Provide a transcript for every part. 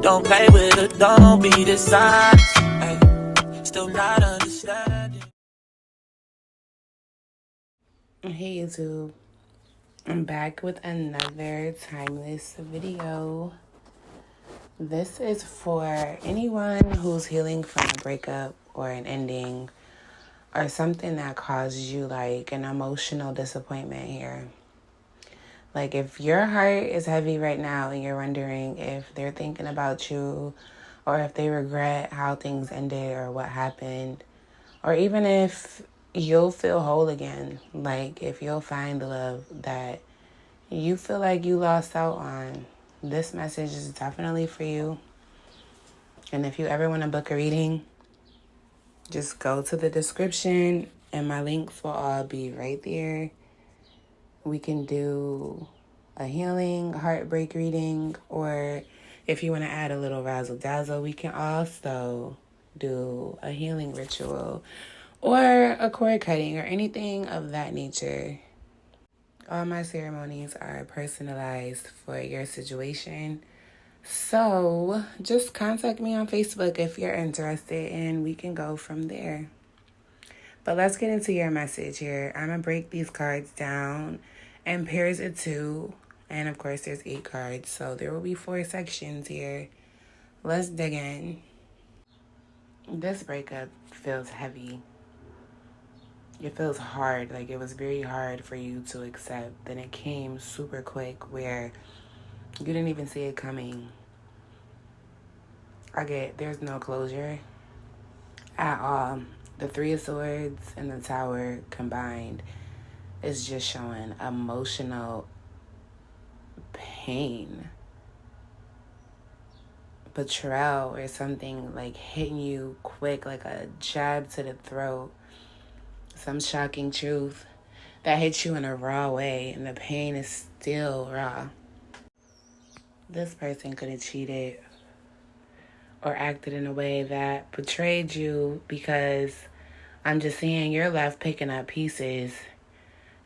Don't play with it, don't be dishonest. Ay, still not understanding. Hey YouTube, I'm back with another timeless video. This is for anyone who's healing from a breakup or an ending or something that caused you like an emotional disappointment here. Like if your heart is heavy right now and you're wondering if they're thinking about you or if they regret how things ended or what happened, or even if you'll feel whole again, like if you'll find the love that you feel like you lost out on, this message is definitely for you. And if you ever want to book a reading, just go to the description and my links will all be right there. We can do a healing heartbreak reading, or if you want to add a little razzle dazzle, we can also do a healing ritual or a cord cutting or anything of that nature. All my ceremonies are personalized for your situation. So just contact me on Facebook if you're interested and we can go from there. But let's get into your message here. I'm going to break these cards down in pairs of 2. And of course there's 8 cards. So there will be 4 sections here. Let's dig in. This breakup feels heavy. It feels hard. Like it was very hard for you to accept. Then it came super quick where you didn't even see it coming. There's no closure at all. The 3 of Swords and the Tower combined is just showing emotional pain. Betrayal or something like hitting you quick, like a jab to the throat. Some shocking truth that hits you in a raw way, and the pain is still raw. This person could have cheated or acted in a way that betrayed you, because I'm just seeing you're left picking up pieces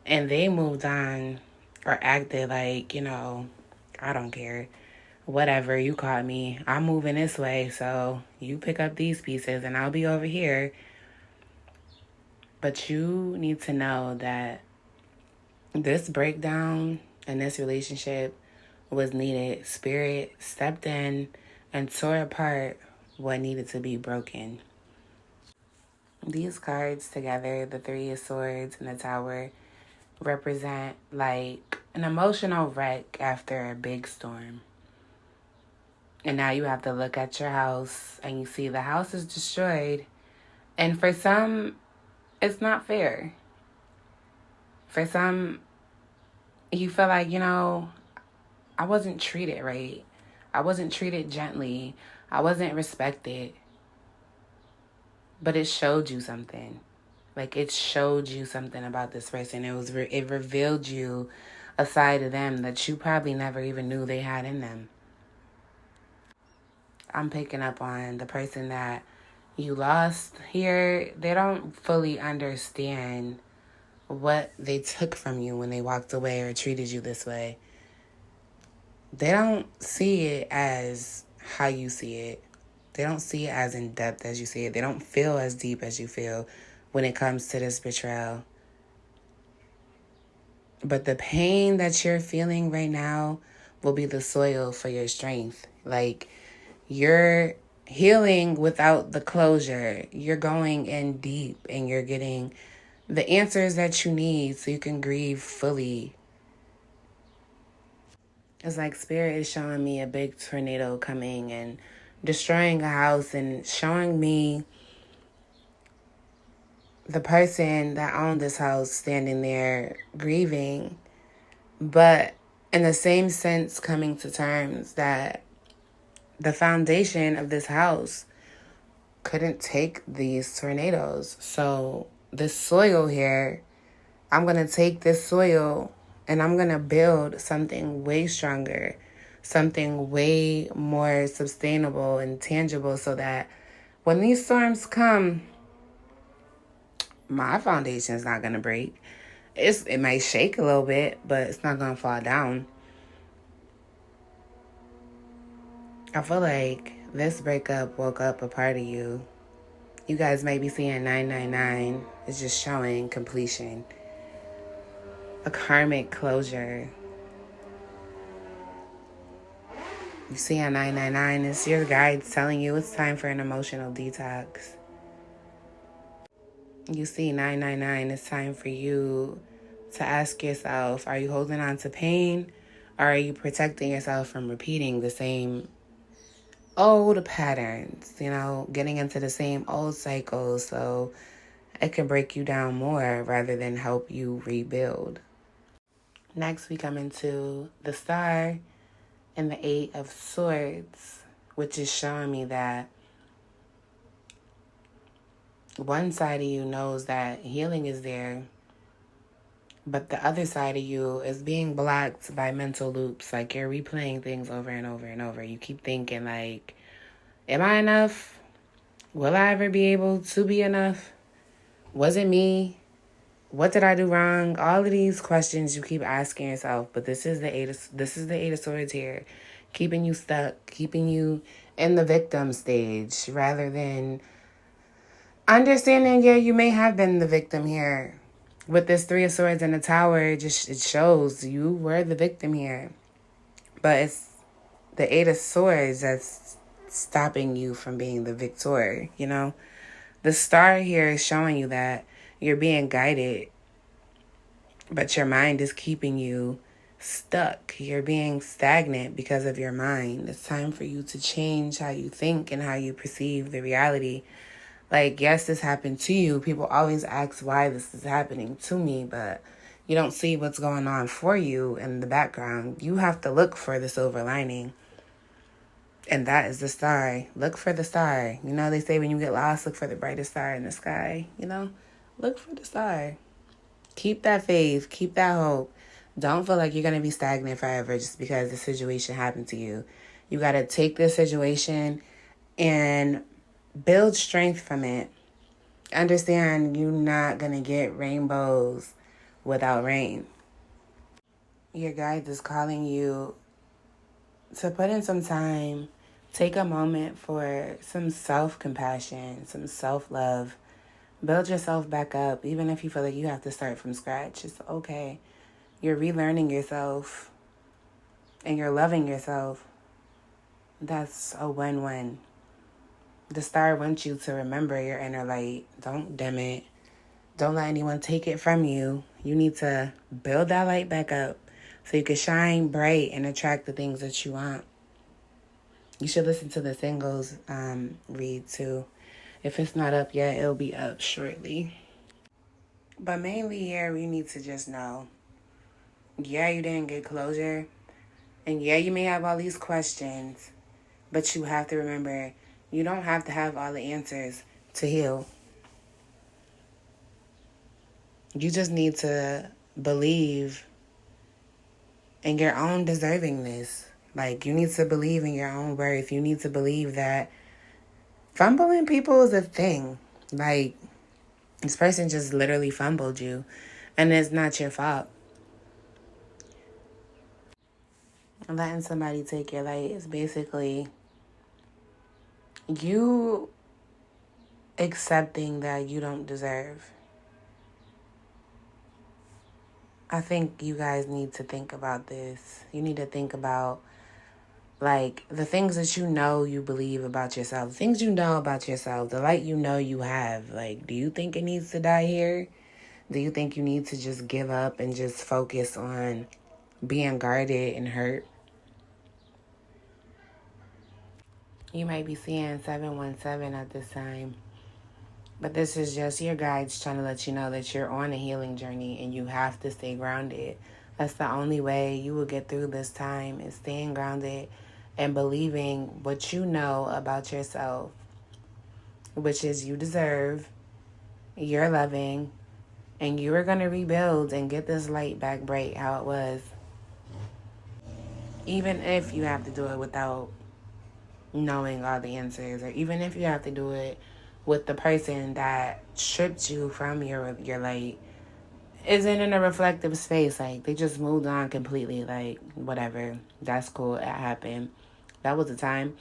and they moved on or acted like, I don't care. Whatever, you caught me. I'm moving this way, so you pick up these pieces and I'll be over here. But you need to know that this breakdown in this relationship was needed. Spirit stepped in and tore apart what needed to be broken. These cards together, the 3 of Swords and the Tower, represent like an emotional wreck after a big storm. And now you have to look at your house and you see the house is destroyed. And for some, it's not fair. For some, you feel like, I wasn't treated right. I wasn't treated gently. I wasn't respected. But it showed you something. Like it showed you something about this person. It revealed you a side of them that you probably never even knew they had in them. I'm picking up on the person that you lost here. They don't fully understand what they took from you when they walked away or treated you this way. They don't see it as how you see it. They don't see it as in depth as you see it. They don't feel as deep as you feel when it comes to this betrayal. But the pain that you're feeling right now will be the soil for your strength. Like, you're healing without the closure. You're going in deep and you're getting the answers that you need so you can grieve fully. It's like Spirit is showing me a big tornado coming and destroying a house and showing me the person that owned this house standing there grieving, but in the same sense coming to terms that the foundation of this house couldn't take these tornadoes. So this soil here, I'm going to take this soil and I'm going to build something way stronger, something way more sustainable and tangible, so that when these storms come, my foundation is not going to break. It might shake a little bit, but it's not going to fall down. I feel like this breakup woke up a part of you. You guys may be seeing 999. It's just showing completion. A karmic closure. You see a 999, it's your guides telling you it's time for an emotional detox. You see 999, it's time for you to ask yourself, are you holding on to pain? Or are you protecting yourself from repeating the same old patterns, getting into the same old cycles so it can break you down more rather than help you rebuild? Next, we come into the Star and the Eight of Swords, which is showing me that one side of you knows that healing is there, but the other side of you is being blocked by mental loops. Like, you're replaying things over and over and over. You keep thinking, like, am I enough? Will I ever be able to be enough? Was it me? What did I do wrong? All of these questions you keep asking yourself, but this is the Eight of Swords here, keeping you stuck, keeping you in the victim stage rather than understanding, you may have been the victim here. With this Three of Swords and the Tower, it shows you were the victim here. But it's the Eight of Swords that's stopping you from being the victor, The Star here is showing you that you're being guided, but your mind is keeping you stuck. You're being stagnant because of your mind. It's time for you to change how you think and how you perceive the reality. Like, yes, this happened to you. People always ask why this is happening to me, but you don't see what's going on for you in the background. You have to look for the silver lining. And that is the star. Look for the star. They say when you get lost, look for the brightest star in the sky. Look for the star. Keep that faith. Keep that hope. Don't feel like you're going to be stagnant forever just because the situation happened to you. You got to take this situation and build strength from it. Understand you're not going to get rainbows without rain. Your guide is calling you to put in some time. Take a moment for some self-compassion, some self-love. Build yourself back up, even if you feel like you have to start from scratch. It's okay. You're relearning yourself and you're loving yourself. That's a win-win. The star wants you to remember your inner light. Don't dim it. Don't let anyone take it from you. You need to build that light back up so you can shine bright and attract the things that you want. You should listen to the singles read too. If it's not up yet, it'll be up shortly. But mainly here, we need to just know, you didn't get closure. And you may have all these questions. But you have to remember, you don't have to have all the answers to heal. You just need to believe in your own deservingness. Like, you need to believe in your own worth. You need to believe that fumbling people is a thing. Like, this person just literally fumbled you, and it's not your fault. Letting somebody take your light is basically you accepting that you don't deserve. I think you guys need to think about this. You need to think about, like, the things that you believe about yourself, the things about yourself, the light you have. Like, do you think it needs to die here? Do you think you need to just give up and just focus on being guarded and hurt? You might be seeing 717 at this time. But this is just your guides trying to let you know that you're on a healing journey and you have to stay grounded. That's the only way you will get through this time, is staying grounded and believing what you know about yourself, which is you deserve, you're loving, and you are going to rebuild and get this light back bright how it was. Even if you have to do it without knowing all the answers, or even if you have to do it with the person that stripped you from your light isn't in a reflective space. Like, they just moved on completely. Like, whatever. That's cool. It happened. That was the time.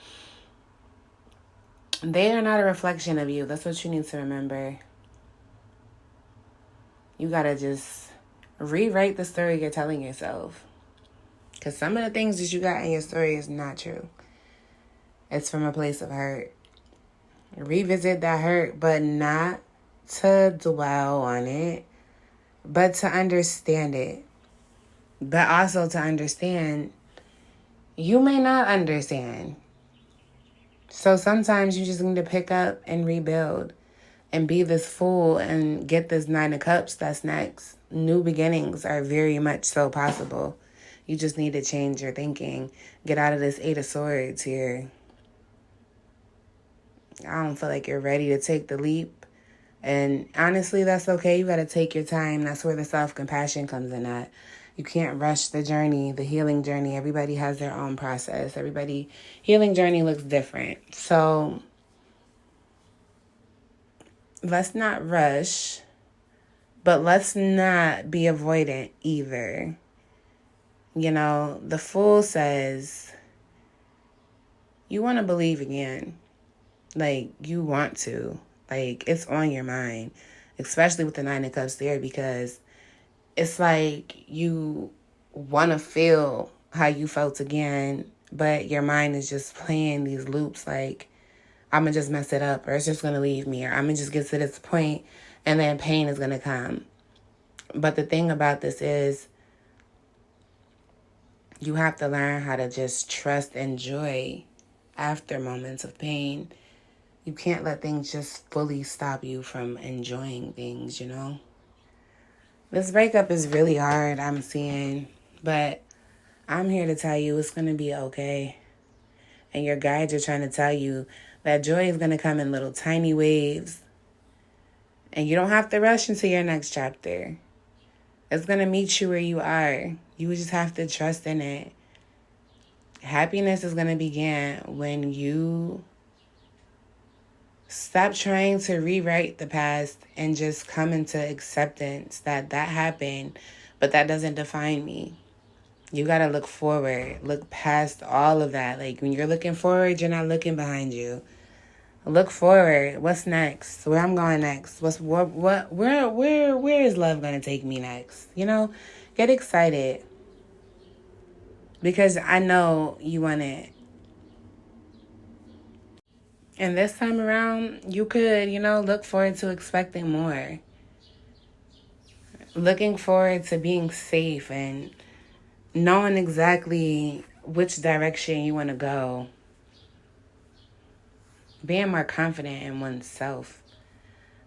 They are not a reflection of you. That's what you need to remember. You gotta just rewrite the story you're telling yourself. Because some of the things that you got in your story is not true. It's from a place of hurt. Revisit that hurt, but not to dwell on it, but to understand it. But also to understand, you may not understand. So sometimes you just need to pick up and rebuild and be this fool and get this 9 of Cups that's next. New beginnings are very much so possible. You just need to change your thinking. Get out of this 8 of Swords here. I don't feel like you're ready to take the leap. And honestly, that's okay. You got to take your time. That's where the self-compassion comes in at. You can't rush the journey, the healing journey. Everybody has their own process. Healing journey looks different. So let's not rush, but let's not be avoidant either. You know, the Fool says, you want to believe again. Like, you want to. Like, it's on your mind. Especially with the 9 of Cups there, because it's like you want to feel how you felt again, but your mind is just playing these loops like, I'm going to just mess it up, or it's just going to leave me, or I'm going to just get to this point, and then pain is going to come. But the thing about this is, you have to learn how to just trust and joy after moments of pain. You can't let things just fully stop you from enjoying things, you know? This breakup is really hard, I'm seeing, but I'm here to tell you it's going to be okay. And your guides are trying to tell you that joy is going to come in little tiny waves. And you don't have to rush into your next chapter. It's going to meet you where you are. You just have to trust in it. Happiness is going to begin when you stop trying to rewrite the past and just come into acceptance that happened, but that doesn't define me. You got to look forward, look past all of that. Like, when you're looking forward, you're not looking behind you. Look forward. What's next? Where I'm going next? Where is love going to take me next? You know, get excited, because I know you want it. And this time around, you could, look forward to expecting more. Looking forward to being safe and knowing exactly which direction you want to go. Being more confident in oneself.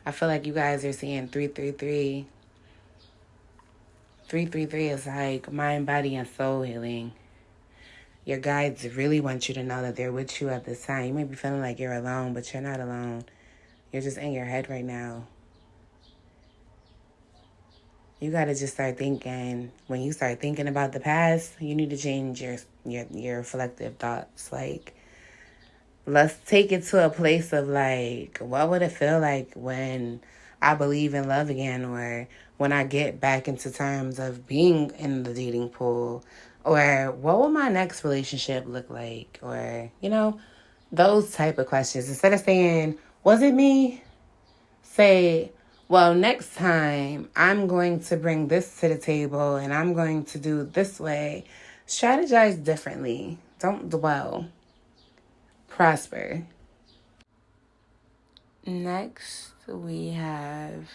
I feel like you guys are seeing 333. 333 is like mind, body, and soul healing. Your guides really want you to know that they're with you at this time. You may be feeling like you're alone, but you're not alone. You're just in your head right now. You got to just start thinking. When you start thinking about the past, you need to change your reflective thoughts. Like, let's take it to a place of like, what would it feel like when I believe in love again, or when I get back into terms of being in the dating pool, or what will my next relationship look like, or, those type of questions. Instead of saying, was it me? Say, well, next time I'm going to bring this to the table and I'm going to do it this way. Strategize differently. Don't dwell. Prosper. Next, we have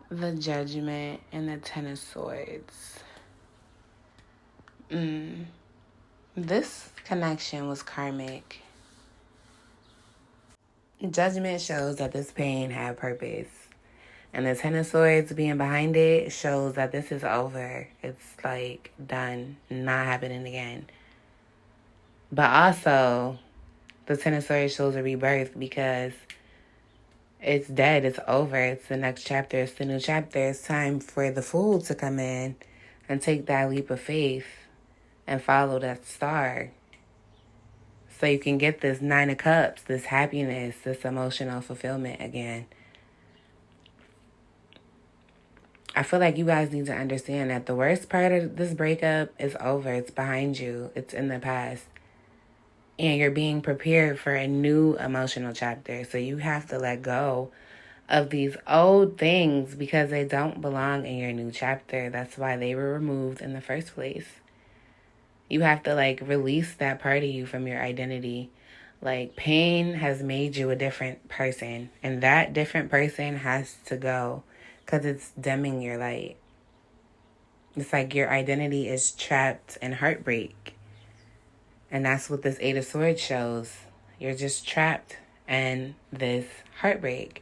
the Judgment and the Ten of Swords. This connection was karmic. Judgment shows that this pain had purpose. And the Ten of Swords being behind it shows that this is over. It's like done, not happening again. But also, the Ten of Swords shows a rebirth, because it's dead, it's over, it's the next chapter, it's the new chapter. It's time for the Fool to come in and take that leap of faith and follow that star. So you can get this 9 of Cups, this happiness, this emotional fulfillment again. I feel like you guys need to understand that the worst part of this breakup is over. It's behind you. It's in the past. and you're being prepared for a new emotional chapter. So you have to let go of these old things because they don't belong in your new chapter. That's why they were removed in the first place. You have to release that part of you from your identity. Pain has made you a different person, and that different person has to go because it's dimming your light. It's like your identity is trapped in heartbreak. And that's what this Eight of Swords shows. You're just trapped in this heartbreak.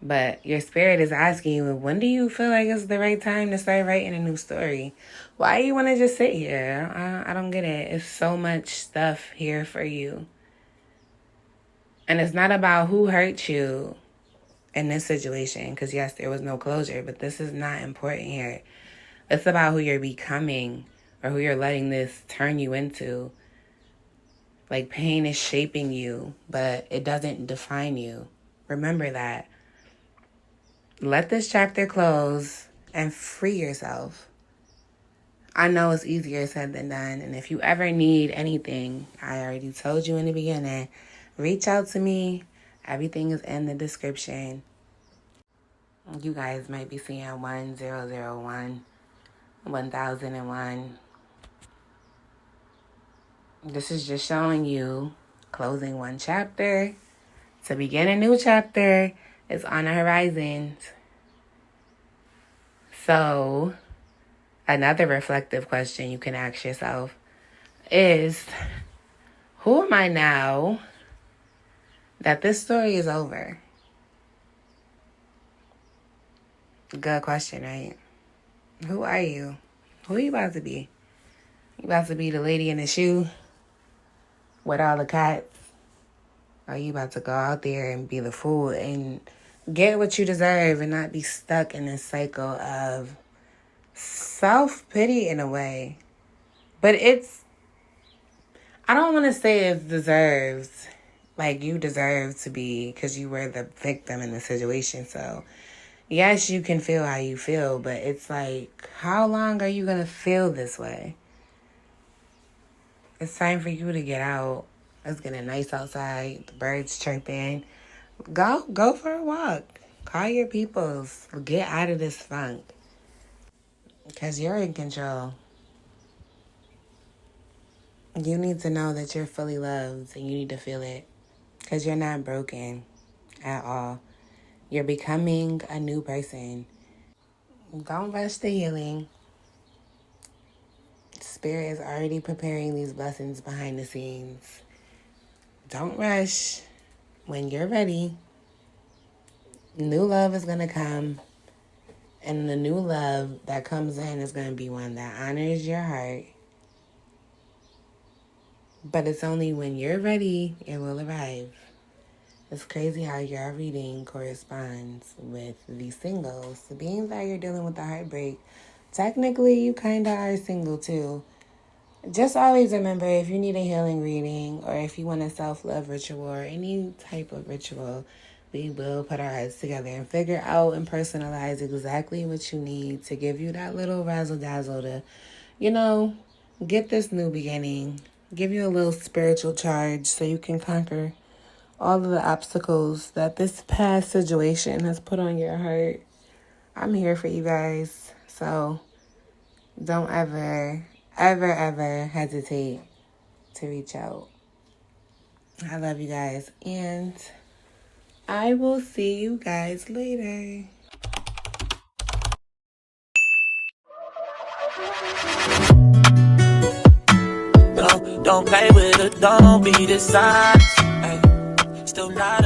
But your spirit is asking you, when do you feel like it's the right time to start writing a new story? Why do you want to just sit here? I don't get it. It's so much stuff here for you. And it's not about who hurt you in this situation. Because yes, there was no closure. But this is not important here. It's about who you're becoming or who you're letting this turn you into. Pain is shaping you, but it doesn't define you. Remember that. Let this chapter close and free yourself. I know it's easier said than done. And if you ever need anything, I already told you in the beginning, reach out to me. Everything is in the description. You guys might be seeing 1001, 1001. This is just showing you closing one chapter to begin a new chapter. Is on the horizon. So, another reflective question you can ask yourself is, who am I now that this story is over? Good question, right? Who are you? Who are you about to be? You about to be the lady in the shoe with all the cats? Or you about to go out there and be the fool and get what you deserve and not be stuck in this cycle of self-pity in a way? But I don't want to say it's deserved. You deserve to be because you were the victim in the situation. So, yes, you can feel how you feel, but it's how long are you going to feel this way? It's time for you to get out. It's getting nice outside. The birds chirping. Go for a walk. Call your peoples. Get out of this funk. Because you're in control. You need to know that you're fully loved and you need to feel it. Because you're not broken at all. You're becoming a new person. Don't rush the healing. Spirit is already preparing these blessings behind the scenes. Don't rush. When you're ready, new love is going to come. And the new love that comes in is going to be one that honors your heart. But it's only when you're ready it will arrive. It's crazy how your reading corresponds with the singles. Being that you're dealing with the heartbreak, technically you kind of are single too. Just always remember, if you need a healing reading or if you want a self-love ritual or any type of ritual, we will put our heads together and figure out and personalize exactly what you need to give you that little razzle-dazzle to, get this new beginning. Give you a little spiritual charge so you can conquer all of the obstacles that this past situation has put on your heart. I'm here for you guys. So don't ever hesitate to reach out. I love you guys. And I will see you guys later. Don't play with it, don't be the size. Ay, still not